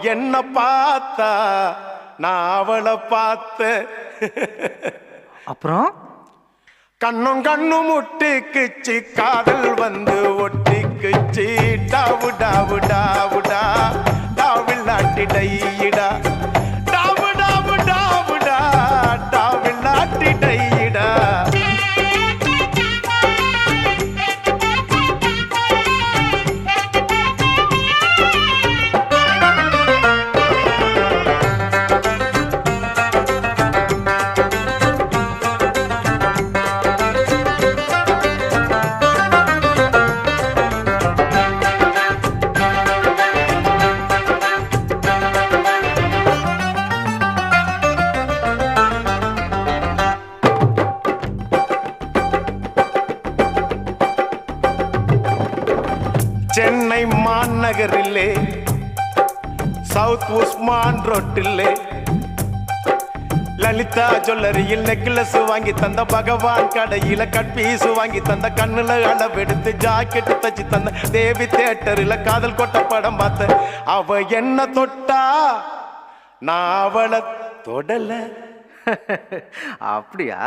என்ன பார்த்தா நான் அவளை பார்த்த அப்புறம் கண்ணும் கண்ணும் முட்டிக்குச்சு காதல் வந்து ஒட்டிக்குச்சு டாவு டாவு டாவுடா டாவில்லாட்டி டையிடா டாவு டாவு டாவுடா டாவில்லாட்டி டையிடா சென்னை மாநகரிலே சவுத் உஸ்மான் ரோட்டிலே லலிதா ஜுவல்லரியில் நெக்லஸ் வாங்கி தந்த பகவான் கடையில கட்பீசு வாங்கி தந்த கண்ணுல அளவெடுத்து ஜாக்கெட்டு தச்சு தந்த தேவி தியேட்டரில் காதல் கொட்ட படம் பார்த்த அவ என்ன தொட்டா நான் அவளை தொடல அப்படியா?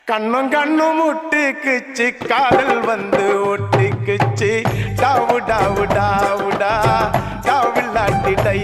கண்ணும் கண்ணும் முட்டிக்குச்சு காதல் வந்து ஒட்டிக்குச்சு டாவு டாவு டாவுடா டாவில்லாட்டி டை